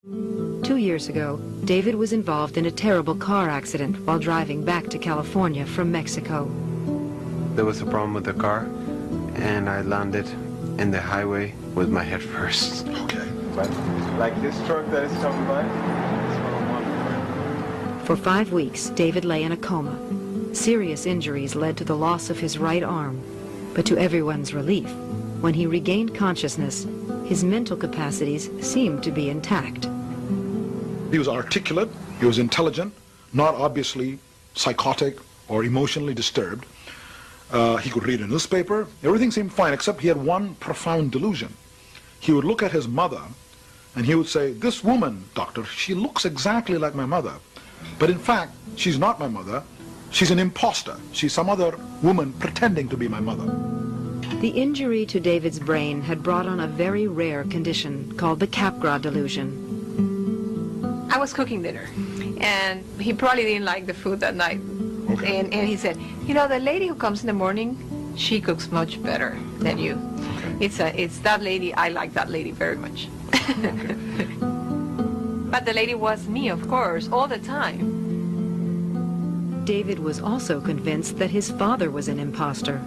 2 years ago, David was involved in a terrible car accident while driving back to California from Mexico. There was a problem with the car, and I landed in the highway with my head first. Okay. But like this truck that is coming by, For 5 weeks, David lay in a coma. Serious injuries led to the loss of his right arm. But to everyone's relief, when he regained consciousness, his mental capacities seemed to be intact. He was articulate, he was intelligent, not obviously psychotic or emotionally disturbed. He could read a newspaper. Everything seemed fine, except he had one profound delusion. He would look at his mother, and he would say, "This woman, doctor, she looks exactly like my mother. But in fact, she's not my mother. She's an imposter. She's some other woman pretending to be my mother." The injury to David's brain had brought on a very rare condition called the Capgras delusion. I was cooking dinner, and he probably didn't like the food that night. Okay. And he said, "You know, the lady who comes in the morning, she cooks much better than you. Okay. It's that lady. I like that lady very much." Okay. But the lady was me, of course, all the time. David was also convinced that his father was an imposter.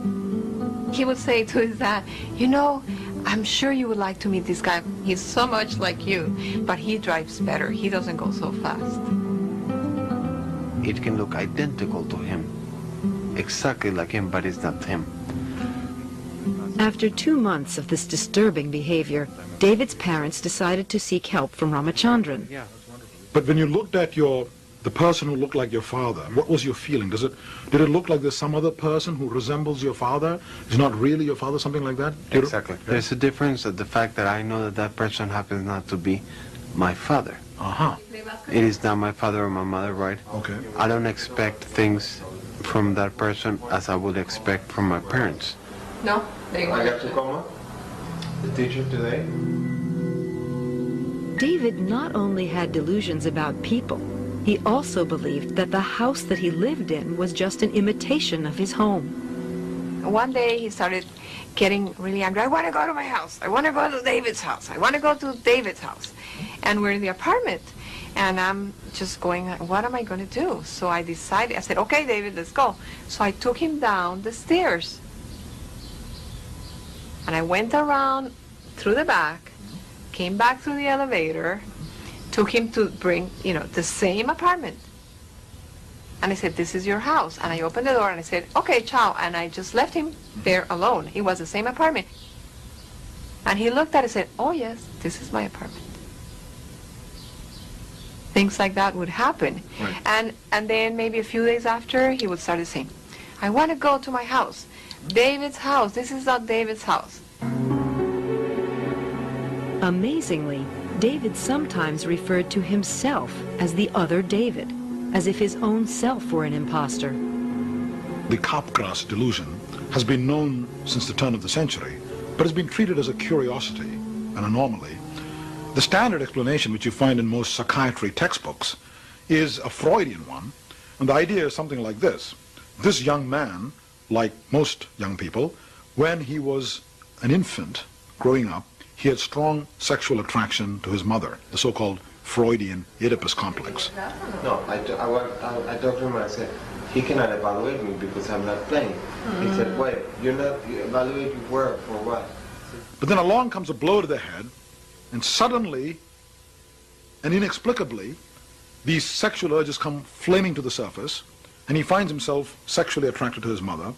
He would say to his dad, "You know, I'm sure you would like to meet this guy. He's so much like you, but he drives better. He doesn't go so fast." it can look identical to him, exactly like him, but it's not him. After 2 months of this disturbing behavior, David's parents decided to seek help from Ramachandran. But when you looked at the person who looked like your father, what was your feeling? Did it look like there's some other person who resembles your father? Is not really your father, something like that? Exactly. There's a difference of the fact that I know that that person happens not to be my father. Uh-huh. It is not my father or my mother, right? Okay. I don't expect things from that person as I would expect from my parents. No, they I got to coma, the teacher today. David not only had delusions about people, he also believed that the house that he lived in was just an imitation of his home. One day he started getting really angry. "I want to go to my house. I want to go to David's house. I want to go to David's house." And we're in the apartment. And I'm just going, what am I going to do? So I decided, I said, "Okay, David, let's go." So I took him down the stairs. And I went around through the back, came back through the elevator, took him to bring, the same apartment. And I said, "This is your house." And I opened the door and I said, "Okay, ciao." And I just left him there alone. It was the same apartment. And he looked at it and said, "Oh yes, this is my apartment." Things like that would happen. Right. And then maybe a few days after, he would start saying, "I want to go to my house. David's house. This is not David's house." Amazingly, David sometimes referred to himself as the other David, as if his own self were an imposter. The Capgras delusion has been known since the turn of the century, but has been treated as a curiosity, an anomaly. The standard explanation, which you find in most psychiatry textbooks, is a Freudian one, and the idea is something like this. This young man, like most young people, when he was an infant growing up, he had strong sexual attraction to his mother, the so-called Freudian Oedipus complex. No, I talked to him and I said, he cannot evaluate me because I'm not playing. He said, "Wait, you're not evaluating where, for what?" But then along comes a blow to the head, and suddenly and inexplicably, these sexual urges come flaming to the surface, and he finds himself sexually attracted to his mother.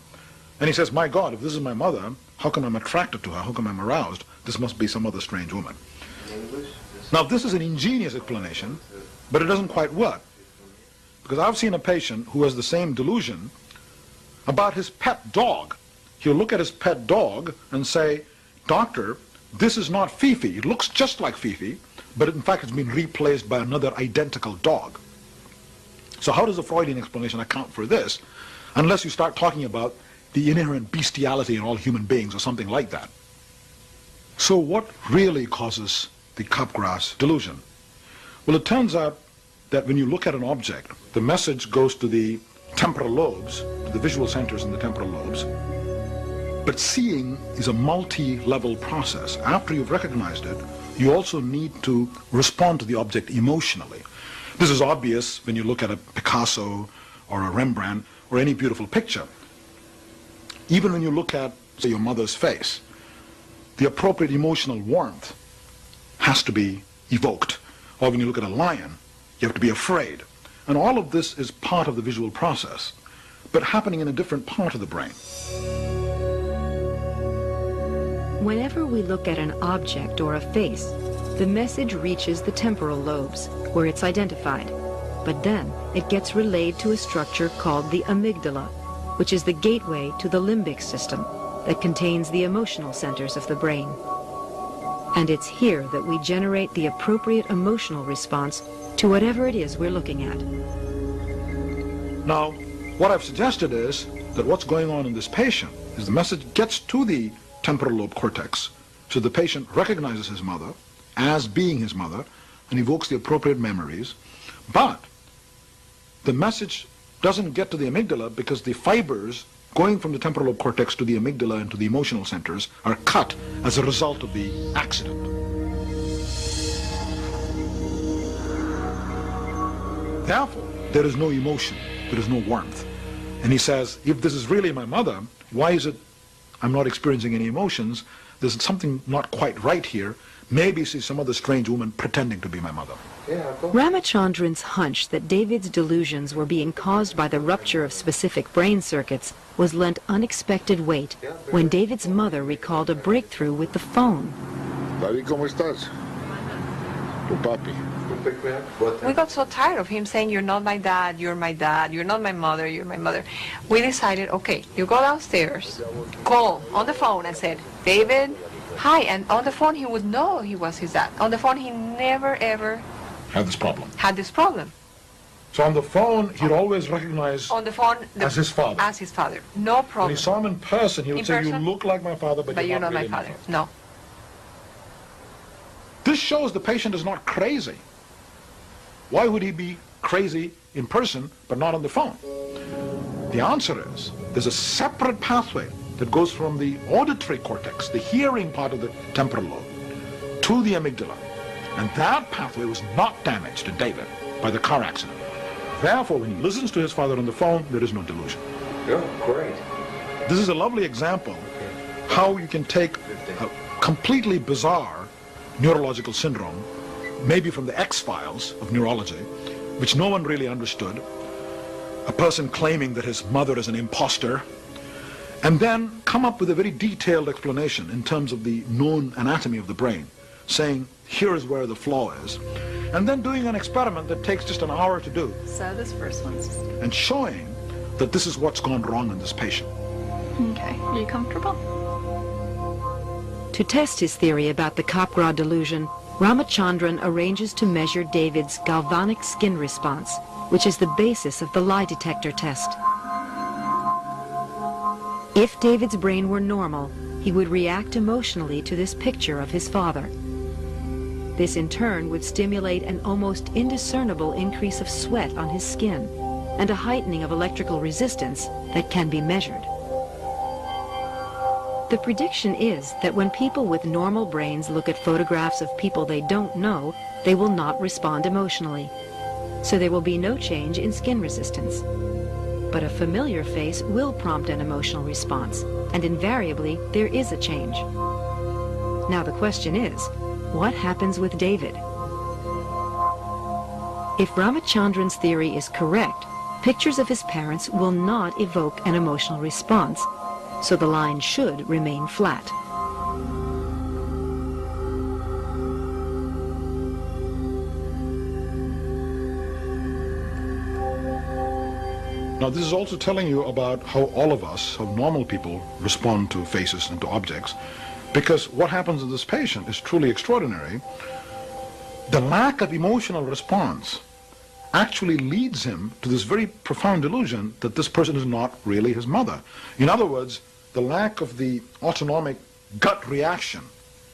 And he says, "My God, if this is my mother, how come I'm attracted to her? How come I'm aroused? This must be some other strange woman." Now, this is an ingenious explanation, but it doesn't quite work. Because I've seen a patient who has the same delusion about his pet dog. He'll look at his pet dog and say, "Doctor, this is not Fifi. It looks just like Fifi, but in fact it's been replaced by another identical dog." So how does the Freudian explanation account for this, unless you start talking about the inherent bestiality in all human beings or something like that? So what really causes the Capgras delusion? Well, it turns out that when you look at an object, the message goes to the temporal lobes, to the visual centers in the temporal lobes. But seeing is a multi-level process. After you've recognized it, you also need to respond to the object emotionally. This is obvious when you look at a Picasso or a Rembrandt or any beautiful picture. Even when you look at, say, your mother's face, the appropriate emotional warmth has to be evoked. Or when you look at a lion, you have to be afraid. And all of this is part of the visual process, but happening in a different part of the brain. Whenever we look at an object or a face, the message reaches the temporal lobes, where it's identified. But then it gets relayed to a structure called the amygdala, which is the gateway to the limbic system that contains the emotional centers of the brain. And it's here that we generate the appropriate emotional response to whatever it is we're looking at. Now, what I've suggested is that what's going on in this patient is the message gets to the temporal lobe cortex, so the patient recognizes his mother as being his mother and evokes the appropriate memories, but the message doesn't get to the amygdala because the fibers going from the temporal lobe cortex to the amygdala and to the emotional centers are cut as a result of the accident. Therefore, there is no emotion, there is no warmth. And he says, if this is really my mother, why is it I'm not experiencing any emotions? There's something not quite right here. Maybe she's some other strange woman pretending to be my mother. Ramachandran's hunch that David's delusions were being caused by the rupture of specific brain circuits was lent unexpected weight when David's mother recalled a breakthrough with the phone. David, ¿cómo estás? Tu papi. We got so tired of him saying, you're not my dad, you're not my mother, you're my mother. We decided, okay, you go downstairs, call on the phone and said, David, hi. And on the phone he would know he was his dad. On the phone he never ever Had this problem. had this problem. So on the phone, he'd always recognize On the phone, as his father. As his father, no When problem. he saw him in person, he would In say, you person? look like my father, but But you're not my really father. No. This shows the patient is not crazy. Why would he be crazy in person but not on the phone? The answer is there's a separate pathway that goes from the auditory cortex, the hearing part of the temporal lobe, to the amygdala. And that pathway was not damaged to David by the car accident. Therefore, when he listens to his father on the phone, there is no delusion. Yeah, great. This is a lovely example how you can take a completely bizarre neurological syndrome, maybe from the X-files of neurology, which no one really understood, a person claiming that his mother is an imposter, and then come up with a very detailed explanation in terms of the known anatomy of the brain, saying, here is where the flaw is, and then doing an experiment that takes just an hour to do, So this first one's... and showing that this is what's gone wrong in this patient. Okay, are you comfortable? To test his theory about the Capgras delusion, Ramachandran arranges to measure David's galvanic skin response, which is the basis of the lie detector test. If David's brain were normal, he would react emotionally to this picture of his father. This in turn would stimulate an almost indiscernible increase of sweat on his skin and a heightening of electrical resistance that can be measured. The prediction is that when people with normal brains look at photographs of people they don't know, they will not respond emotionally. So there will be no change in skin resistance. But a familiar face will prompt an emotional response, and invariably there is a change. Now the question is, what happens with David? If Ramachandran's theory is correct, pictures of his parents will not evoke an emotional response, so the line should remain flat. Now, this is also telling you about how all of us, how normal people, respond to faces and to objects, because what happens in this patient is truly extraordinary. The lack of emotional response actually leads him to this very profound delusion that this person is not really his mother. In other words, the lack of the autonomic gut reaction,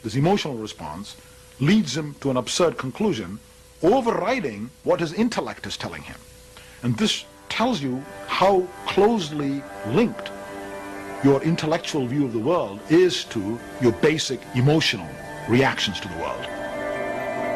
this emotional response, leads him to an absurd conclusion, overriding what his intellect is telling him. And this tells you how closely linked your intellectual view of the world is to your basic emotional reactions to the world.